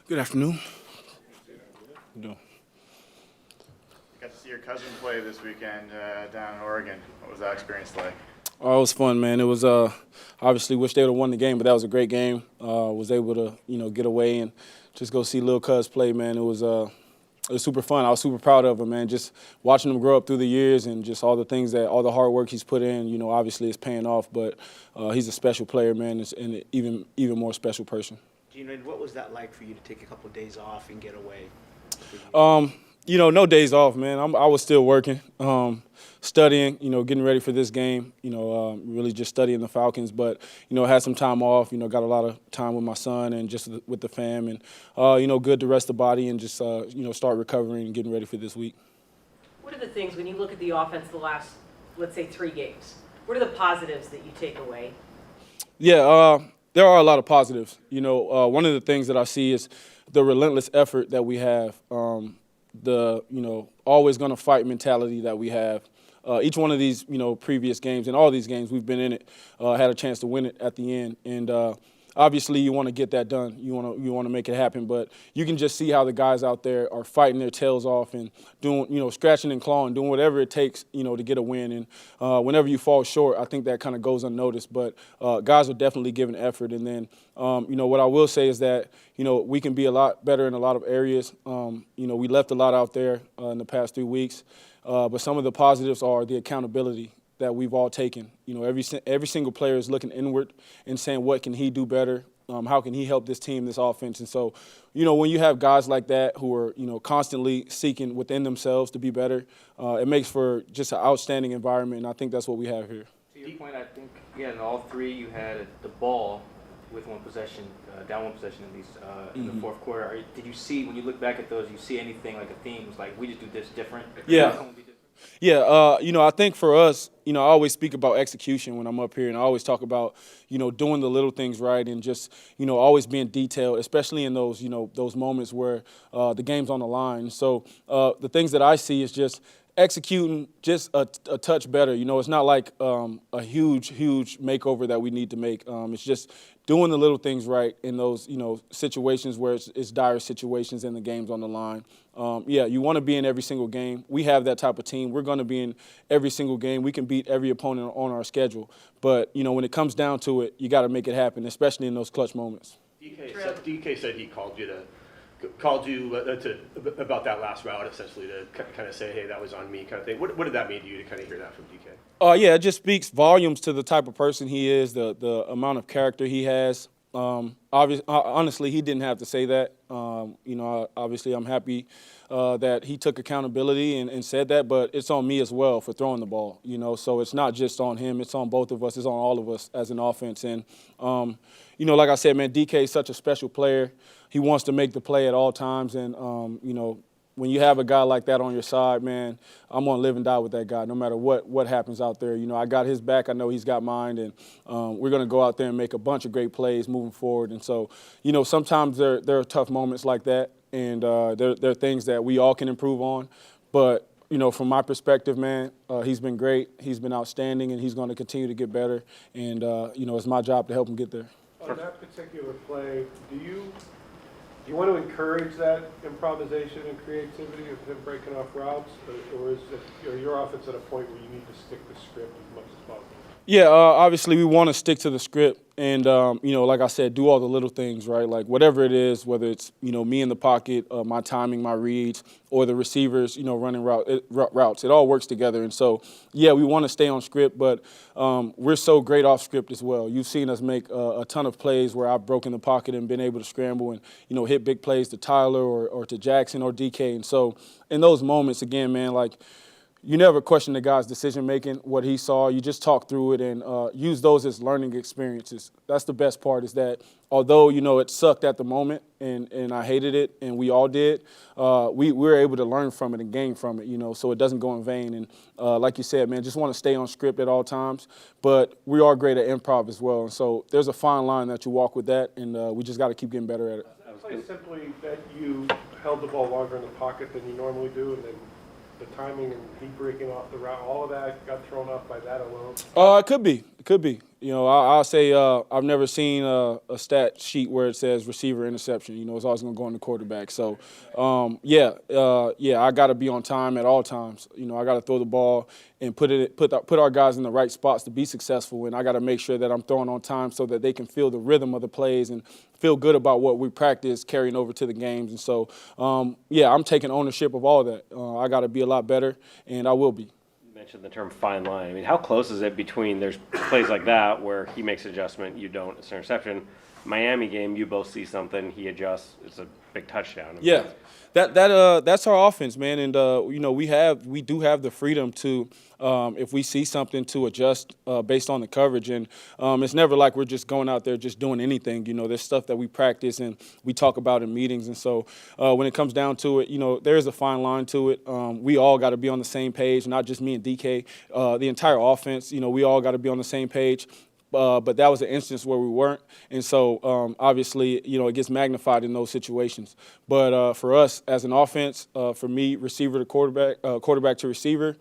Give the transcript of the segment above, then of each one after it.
Good afternoon. How you doing? Got to see your cousin play this weekend down in Oregon. What was that experience like? Oh, it was fun, man. It was obviously wish they would have won the game, but that was a great game. Was able to get away and just go see Lil Cuz play, man. It was super fun. I was super proud of him, man. Just watching him grow up through the years and just all the hard work he's put in. Obviously it's paying off, but he's a special player, man, and an even more special person. Geno, what was that like for you to take a couple of days off and get away? No days off, man. I was still working, studying, getting ready for this game, really just studying the Falcons. But, had some time off, got a lot of time with my son and just with the fam and, good to rest the body and just, start recovering and getting ready for this week. What are the things, when you look at the offense the last, let's say, 3 games, what are the positives that you take away? Yeah, there are a lot of positives. One of the things that I see is the relentless effort that we have. Always going to fight mentality that we have. Each one of these, previous games and all these games we've been in it, had a chance to win it at the end. And obviously you want to get that done. You want to make it happen. But you can just see how the guys out there are fighting their tails off and doing, scratching and clawing, doing whatever it takes, to get a win. And whenever you fall short, I think that kind of goes unnoticed. But guys are definitely giving effort. And then, what I will say is that, we can be a lot better in a lot of areas. We left a lot out there in the past 3 weeks. But some of the positives are the accountability that we've all taken. Every single player is looking inward and saying, what can he do better? How can he help this team, this offense? And so, when you have guys like that who are, constantly seeking within themselves to be better, it makes for just an outstanding environment, and I think that's what we have here. To your point, I think, in all three you had the ball with one possession, down one possession at least, in the fourth quarter. Did you see, when you look back at those, you see anything like a theme? Was like, we just do this different? Yeah. Yeah, I think for us, I always speak about execution when I'm up here, and I always talk about, doing the little things right and just, always being detailed, especially in those, those moments where the game's on the line. So the things that I see is just executing just a touch better. It's not like a huge makeover that we need to make. It's just doing the little things right in those, situations where it's dire situations and the game's on the line. You want to be in every single game. We have that type of team. We're going to be in every single game. We can beat every opponent on our schedule. But, when it comes down to it, you got to make it happen, especially in those clutch moments. DK said he called you about that last route, essentially, to kind of say, hey, that was on me kind of thing. What did that mean to you to kind of hear that from DK? It just speaks volumes to the type of person he is, the amount of character he has. Honestly, he didn't have to say that. Obviously, I'm happy that he took accountability and said that, but it's on me as well for throwing the ball. So it's not just on him; it's on both of us. It's on all of us as an offense. And like I said, man, DK is such a special player. He wants to make the play at all times, and when you have a guy like that on your side, man, I'm going to live and die with that guy no matter what happens out there. I got his back. I know he's got mine, and we're going to go out there and make a bunch of great plays moving forward. And so, sometimes there are tough moments like that, and there are things that we all can improve on. But, from my perspective, man, he's been great. He's been outstanding, and he's going to continue to get better. And, it's my job to help him get there. On that particular play, do you want to encourage that improvisation and creativity of him breaking off routes, or is your offense at a point where you need to stick to script as much as possible? Yeah, obviously we want to stick to the script and, like I said, do all the little things, right? Like whatever it is, whether it's, me in the pocket, my timing, my reads, or the receivers, running routes. It all works together. And so, we want to stay on script, but we're so great off script as well. You've seen us make a ton of plays where I've broken the pocket and been able to scramble and, hit big plays to Tyler or to Jackson or DK. And so in those moments, again, man, like, you never question the guy's decision-making, what he saw. You just talk through it and use those as learning experiences. That's the best part is that although, it sucked at the moment and I hated it and we all did, we were able to learn from it and gain from it, so it doesn't go in vain. And like you said, man, just want to stay on script at all times. But we are great at improv as well. And so there's a fine line that you walk with that, and we just got to keep getting better at it. Play simply that you held the ball longer in the pocket than you normally do, and then the timing and he breaking off the route, all of that got thrown off by that alone? It could be. You know, I'll say I've never seen a stat sheet where it says receiver interception. You know, it's always going to go on the quarterback. So, yeah, I got to be on time at all times. You know, I got to throw the ball and put our guys in the right spots to be successful. And I got to make sure that I'm throwing on time so that they can feel the rhythm of the plays and feel good about what we practice carrying over to the games. And so, yeah, I'm taking ownership of all that. I got to be a lot better, and I will be. Mentioned the term fine line. I mean, how close is it between there's plays like that where he makes an adjustment, you don't, it's an interception. Miami game, you both see something, he adjusts, it's a big touchdown. Yeah, that's our offense, man. And you know, we do have the freedom to, if we see something, to adjust based on the coverage. And it's never like we're just going out there just doing anything. You know, there's stuff that we practice and we talk about in meetings. And so when it comes down to it, you know, there is a fine line to it. We all got to be on the same page, not just me and DK. The entire offense, you know, we all got to be on the same page. But that was an instance where we weren't. And so, obviously, you know, it gets magnified in those situations. But for us as an offense, for me, receiver to quarterback, quarterback to receiver,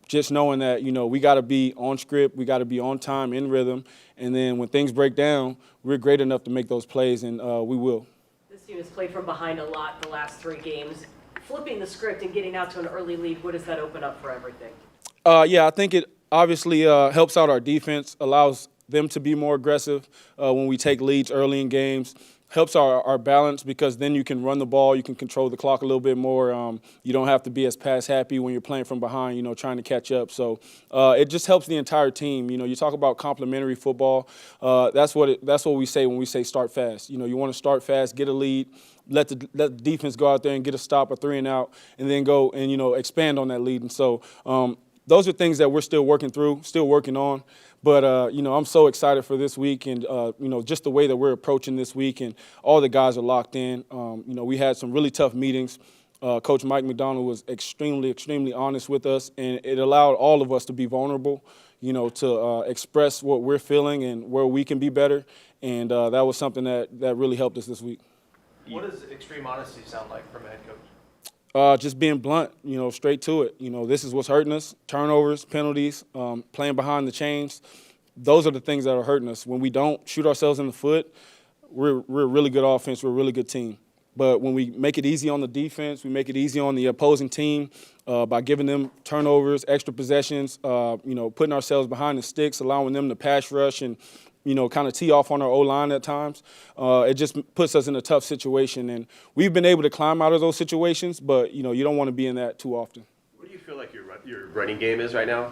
just knowing that, you know, we got to be on script, we got to be on time, in rhythm. And then when things break down, we're great enough to make those plays, and we will. This team has played from behind a lot the last 3 games. Flipping the script and getting out to an early lead, what does that open up for everything? Yeah, I think it obviously helps out our defense, allows them to be more aggressive when we take leads early in games. Helps our balance because then you can run the ball, you can control the clock a little bit more. You don't have to be as pass happy when you're playing from behind, you know, trying to catch up. So it just helps the entire team. You know, you talk about complementary football. That's what we say when we say start fast. You know, you want to start fast, get a lead, let the defense go out there and get a stop, a 3 and out, and then go and, you know, expand on that lead. And so those are things that we're still working through, still working on. But, you know, I'm so excited for this week and, you know, just the way that we're approaching this week and all the guys are locked in. You know, we had some really tough meetings. Coach Mike Macdonald was extremely, extremely honest with us, and it allowed all of us to be vulnerable, you know, to express what we're feeling and where we can be better. And that was something that really helped us this week. What does extreme honesty sound like from a head coach? Just being blunt, you know, straight to it. You know, this is what's hurting us: turnovers, penalties, playing behind the chains. Those are the things that are hurting us. When we don't shoot ourselves in the foot, we're a really good offense. We're a really good team. But when we make it easy on the defense, we make it easy on the opposing team by giving them turnovers, extra possessions, you know, putting ourselves behind the sticks, allowing them to pass rush and, you know, kind of tee off on our O-line at times. It just puts us in a tough situation. And we've been able to climb out of those situations, but, you know, you don't want to be in that too often. What do you feel like your running game is right now?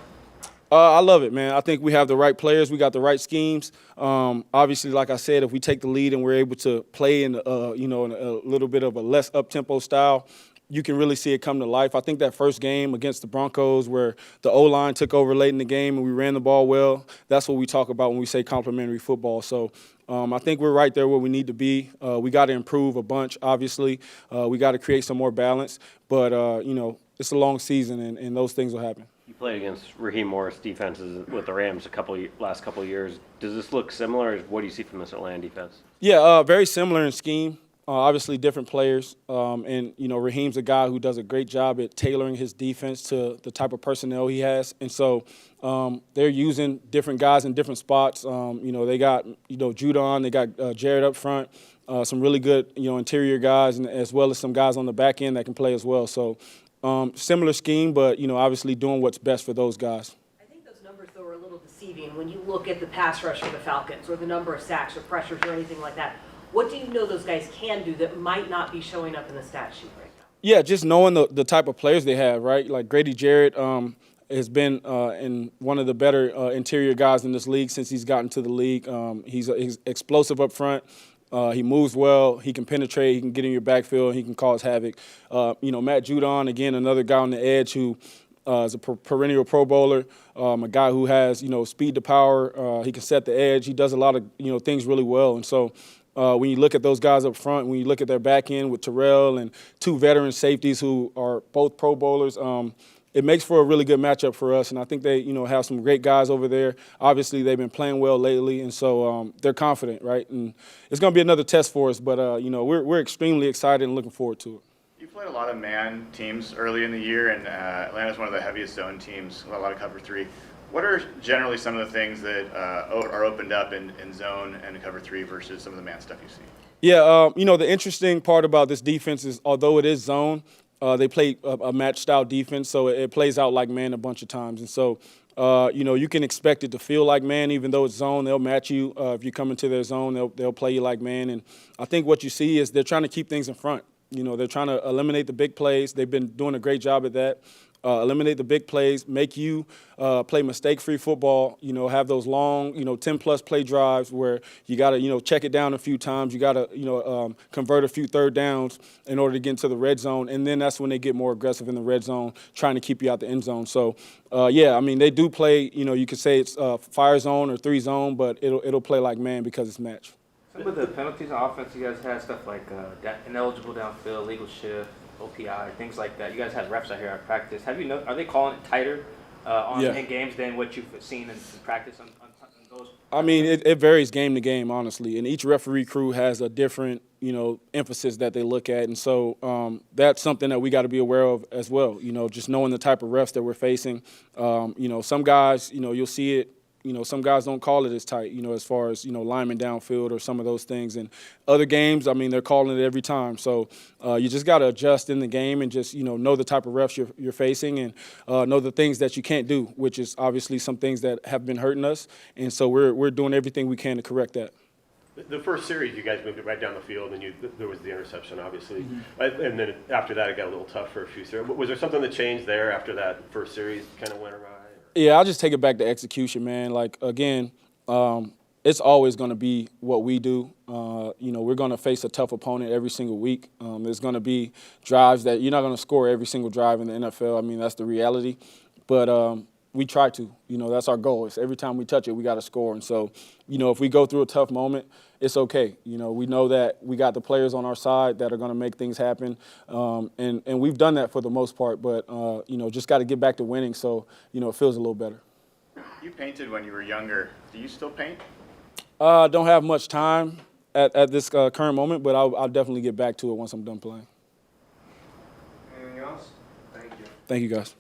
I love it, man. I think we have the right players. We got the right schemes. Obviously, like I said, if we take the lead and we're able to play in, you know, in a little bit of a less up-tempo style, you can really see it come to life. I think that first game against the Broncos where the O-line took over late in the game and we ran the ball well, that's what we talk about when we say complementary football. So I think we're right there where we need to be. We got to improve a bunch, obviously. We got to create some more balance. But, you know, it's a long season and those things will happen. You played against Raheem Morris defenses with the Rams last couple of years. Does this look similar? Or what do you see from this Atlanta defense? Yeah, very similar in scheme. Obviously, different players. And, you know, Raheem's a guy who does a great job at tailoring his defense to the type of personnel he has. And so they're using different guys in different spots. You know, they got, you know, Judon. They got Jared up front. Some really good, you know, interior guys, and as well as some guys on the back end that can play as well. So similar scheme, but, you know, obviously doing what's best for those guys. I think those numbers, though, are a little deceiving when you look at the pass rush for the Falcons or the number of sacks or pressures or anything like that. What do you know those guys can do that might not be showing up in the stat sheet right now? Yeah, just knowing the type of players they have, right? Like Grady Jarrett has been in one of the better interior guys in this league since he's gotten to the league. He's explosive up front. He moves well. He can penetrate. He can get in your backfield. He can cause havoc. You know, Matt Judon, again, another guy on the edge who is a perennial Pro Bowler, a guy who has, you know, speed to power. He can set the edge. He does a lot of, you know, things really well. And so when you look at those guys up front, when you look at their back end with Terrell and 2 veteran safeties who are both Pro Bowlers, it makes for a really good matchup for us. And I think they, you know, have some great guys over there. Obviously, they've been playing well lately, and so they're confident, right? And it's going to be another test for us, but, you know, we're extremely excited and looking forward to it. You played a lot of man teams early in the year, and Atlanta's one of the heaviest zone teams, a lot of cover 3. What are generally some of the things that are opened up in zone and cover 3 versus some of the man stuff you see? Yeah, the interesting part about this defense is although it is zone, they play a match-style defense, so it plays out like man a bunch of times. And so, you can expect it to feel like man, even though it's zone. They'll match you. If you come into their zone, they'll play you like man. And I think what you see is they're trying to keep things in front. They're trying to eliminate the big plays. They've been doing a great job at that. Eliminate the big plays, make you play mistake-free football, have those long, 10-plus play drives where you got to, check it down a few times. You got to, convert a few third downs in order to get into the red zone. And then that's when they get more aggressive in the red zone, trying to keep you out the end zone. So, they do play, you could say it's fire zone or 3 zone, but it'll play like man because it's match. Some of the penalties on offense, you guys had stuff like ineligible downfield, legal shift, OPI, things like that. You guys had reps out here at practice. Are they calling it tighter in games than what you've seen in practice on those? I mean, it varies game to game, honestly, and each referee crew has a different, emphasis that they look at, and so that's something that we got to be aware of as well. Just knowing the type of refs that we're facing. Some guys, you'll see it. Some guys don't call it as tight, as far as, lineman downfield or some of those things. And other games, they're calling it every time. So you just got to adjust in the game and just, know the type of refs you're facing and know the things that you can't do, which is obviously some things that have been hurting us. And so we're doing everything we can to correct that. The first series, you guys moved it right down the field, and there was the interception, obviously. And then after that, it got a little tough for a few series. Was there something that changed there after that first series kind of went awry? Yeah, I'll just take it back to execution, man. Like, again, it's always going to be what we do. We're going to face a tough opponent every single week. There's going to be drives that you're not going to score every single drive in the NFL. That's the reality. But we try to. That's our goal. It's every time we touch it, we got to score. And so, if we go through a tough moment, it's okay. We know that we got the players on our side that are going to make things happen. And we've done that for the most part. But, just got to get back to winning so, it feels a little better. You painted when you were younger. Do you still paint? Don't have much time at this current moment, but I'll definitely get back to it once I'm done playing. Anything else? Thank you. Thank you, guys.